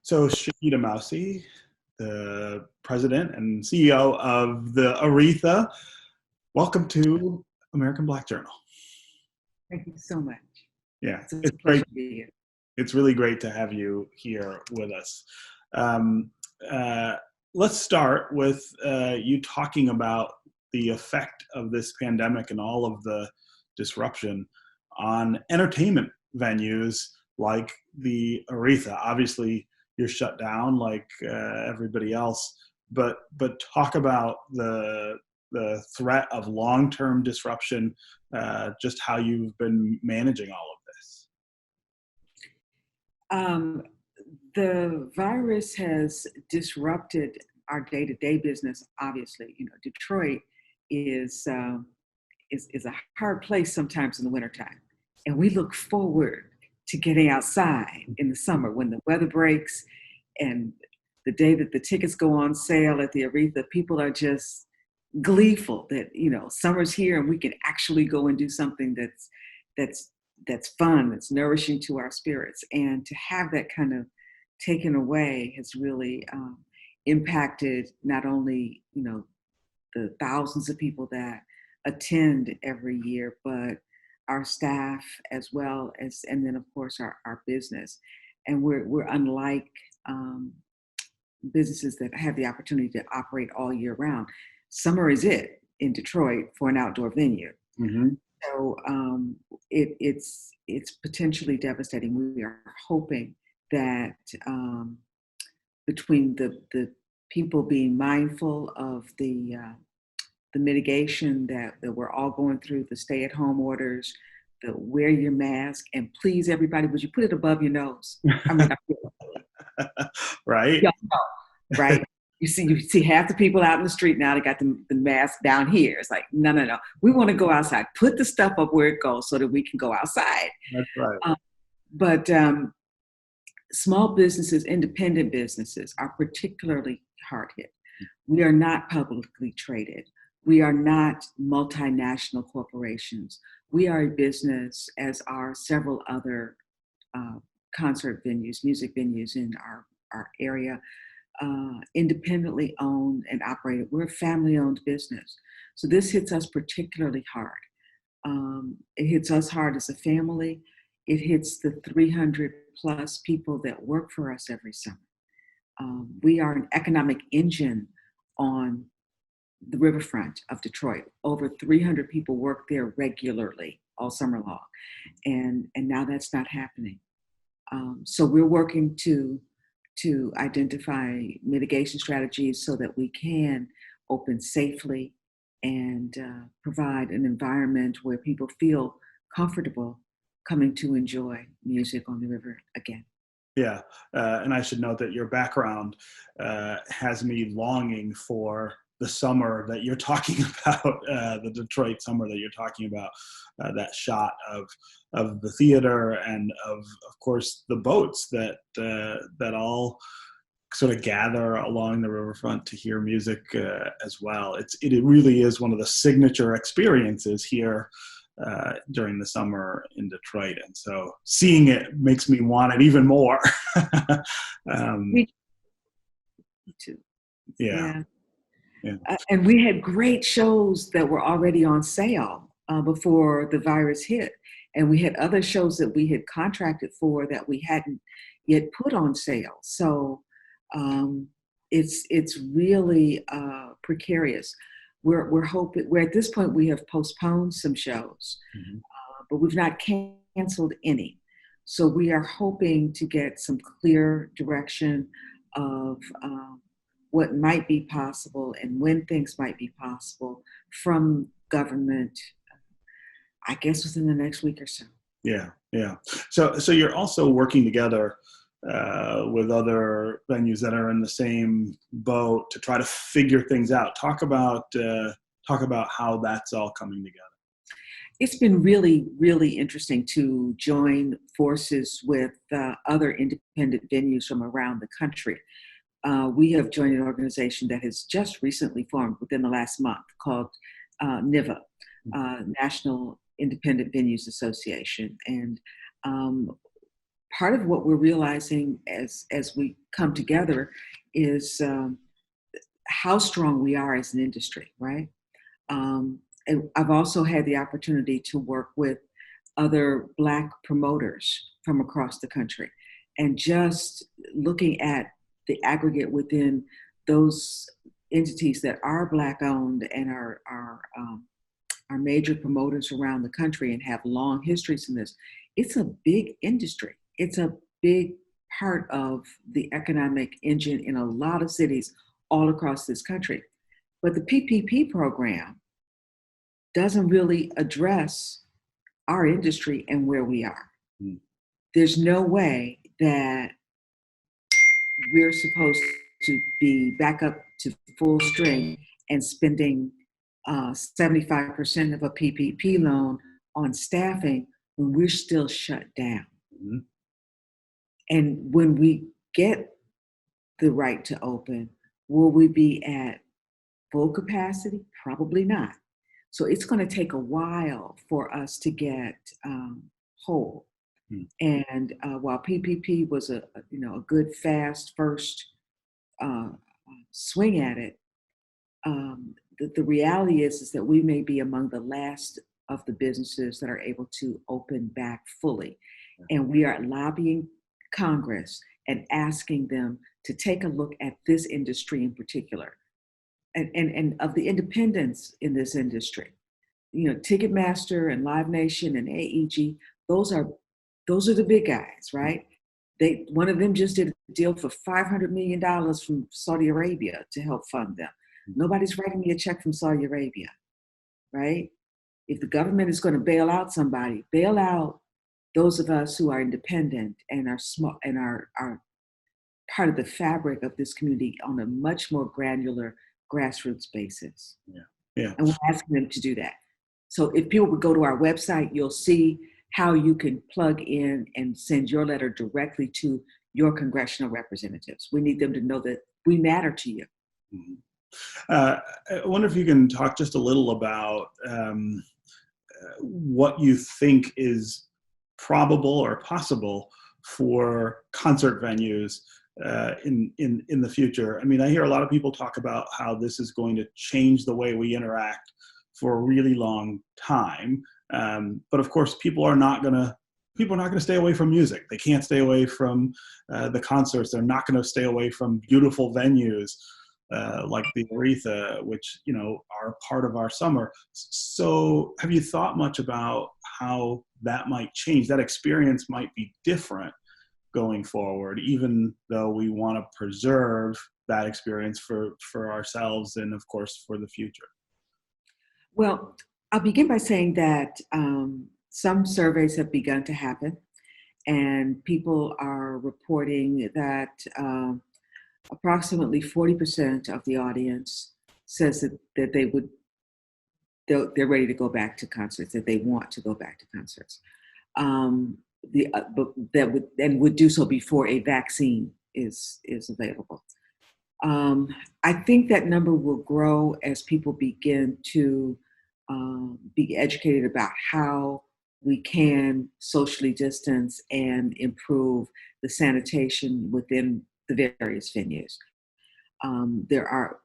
So Shahida Mausi, the president and CEO of the Aretha, welcome to American Black Journal. Thank you so much. Yeah, It's a it's pleasure great. to be here. It's really great to have you here with us. Um, uh, let's start with you talking about the effect of this pandemic and all of the disruption on entertainment venues like the Aretha. Obviously, you're shut down like everybody else, but talk about the threat of long-term disruption, just how you've been managing all of this. Um, the virus has disrupted our day-to-day business. Obviously, Detroit is is a hard place sometimes in the wintertime, and we look forward to getting outside in the summer when the weather breaks, and the day that the tickets go on sale at the Aretha. People are just gleeful that summer's here and we can actually go and do something that's that's fun, that's nourishing to our spirits. And to have that kind of taken away has really impacted not only the thousands of people that attend every year, but our staff as well as, and then of course our business. And we're unlike businesses that have the opportunity to operate all year round. Summer is it in Detroit for an outdoor venue. Mm-hmm. So it's potentially devastating. We are hoping that between the people being mindful of the mitigation that we're all going through, the stay-at-home orders, the wear your mask, and please everybody, would you put it above your nose? I mean, Right. yeah, right? You see half the people out in the street now, they got the mask down here. It's like, no. We want to go outside. Put the stuff up where it goes so that we can go outside. That's right. But small businesses, independent businesses are particularly hard hit. We are not publicly traded. We are not multinational corporations. We are a business, as are several other concert venues, music venues in our area. Independently owned and operated. We're a family-owned business. So this hits us particularly hard. It hits us hard as a family. It hits the 300 plus people that work for us every summer. We are an economic engine on the riverfront of Detroit. Over 300 people work there regularly all summer long. And now that's not happening. So we're working to identify mitigation strategies so that we can open safely and provide an environment where people feel comfortable coming to enjoy music on the river again. Yeah, and I should note that your background has me longing for the summer that you're talking about, the Detroit summer that you're talking about, that shot of the theater and of course the boats that all sort of gather along the riverfront to hear music as well. It really is one of the signature experiences here during the summer in Detroit, and so seeing it makes me want it even more. Me too. Yeah. And we had great shows that were already on sale before the virus hit. And we had other shows that we had contracted for that we hadn't yet put on sale. So it's really precarious. We're hoping, we're at this point, we have postponed some shows, but we've not canceled any. So we are hoping to get some clear direction of what might be possible and when things might be possible from government, I guess within the next week or so. Yeah. So you're also working together with other venues that are in the same boat to try to figure things out. Talk about how that's all coming together. It's been really, really interesting to join forces with other independent venues from around the country. We have joined an organization that has just recently formed within the last month called NIVA, National Independent Venues Association. And part of what we're realizing as we come together is how strong we are as an industry, right? And I've also had the opportunity to work with other Black promoters from across the country, and just looking at the aggregate within those entities that are Black owned and are major promoters around the country and have long histories in this. It's a big industry. It's a big part of the economic engine in a lot of cities all across this country. But the PPP program doesn't really address our industry and where we are. Mm. There's no way that we're supposed to be back up to full strength and spending 75% of a PPP loan on staffing when we're still shut down. Mm-hmm. And when we get the right to open, will we be at full capacity? Probably not. So it's going to take a while for us to get whole. Hmm. And while PPP was a good fast first swing at it, the reality is that we may be among the last of the businesses that are able to open back fully. And we are lobbying Congress and asking them to take a look at this industry in particular, and of the independents in this industry. You know, Ticketmaster and Live Nation and AEG, those are the big guys, right? One of them just did a deal for $500 million from Saudi Arabia to help fund them. Nobody's writing me a check from Saudi Arabia, right? If the government is going to bail out somebody, bail out those of us who are independent and are small and are part of the fabric of this community on a much more granular grassroots basis. Yeah. Yeah. And we're asking them to do that. So if people would go to our website, you'll see how you can plug in and send your letter directly to your congressional representatives. We need them to know that we matter to you. Mm-hmm. I wonder if you can talk just a little about what you think is probable or possible for concert venues in the future. I mean, I hear a lot of people talk about how this is going to change the way we interact for a really long time. But of course, people are not going to stay away from music. They can't stay away from the concerts. They're not going to stay away from beautiful venues like the Aretha, which, are part of our summer. So have you thought much about how that might change? That experience might be different going forward, even though we want to preserve that experience for ourselves and, of course, for the future. Well, I'll begin by saying that some surveys have begun to happen, and people are reporting that approximately 40% of the audience says that they're ready to go back to concerts, that they want to go back to concerts. Would do so before a vaccine is available. I think that number will grow as people begin to be educated about how we can socially distance and improve the sanitation within the various venues. There are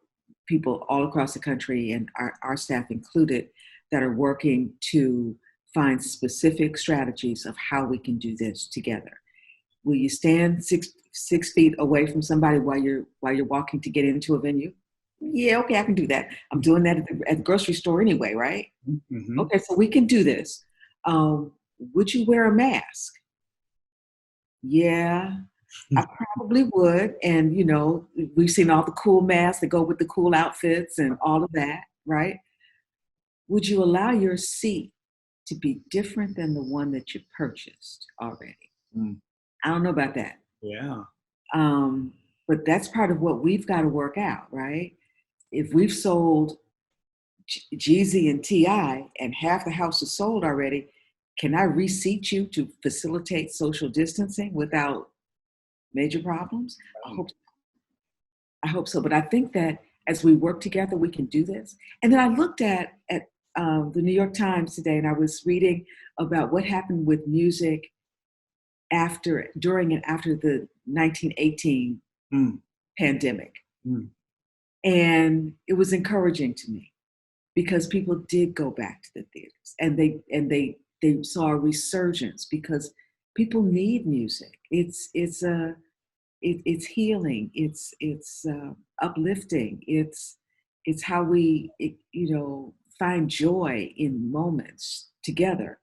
people all across the country, and our staff included, that are working to find specific strategies of how we can do this together. Will you stand six feet away from somebody while you're walking to get into a venue? Yeah, okay, I can do that. I'm doing that at the grocery store anyway, right? Mm-hmm. Okay, so we can do this. Would you wear a mask? Yeah, I probably would. And, we've seen all the cool masks that go with the cool outfits and all of that, right? Would you allow your seat to be different than the one that you purchased already? Mm. I don't know about that. Yeah. But that's part of what we've got to work out, right? If we've sold Jeezy and T.I. and half the house is sold already, can I reseat you to facilitate social distancing without major problems? I hope so. But I think that as we work together, we can do this. And then I looked at the New York Times today, and I was reading about what happened with music during and after the 1918 Mm. pandemic. Mm. And it was encouraging to me because people did go back to the theaters, and they saw a resurgence because people need music. It's healing. It's uplifting. It's how we find joy in moments together.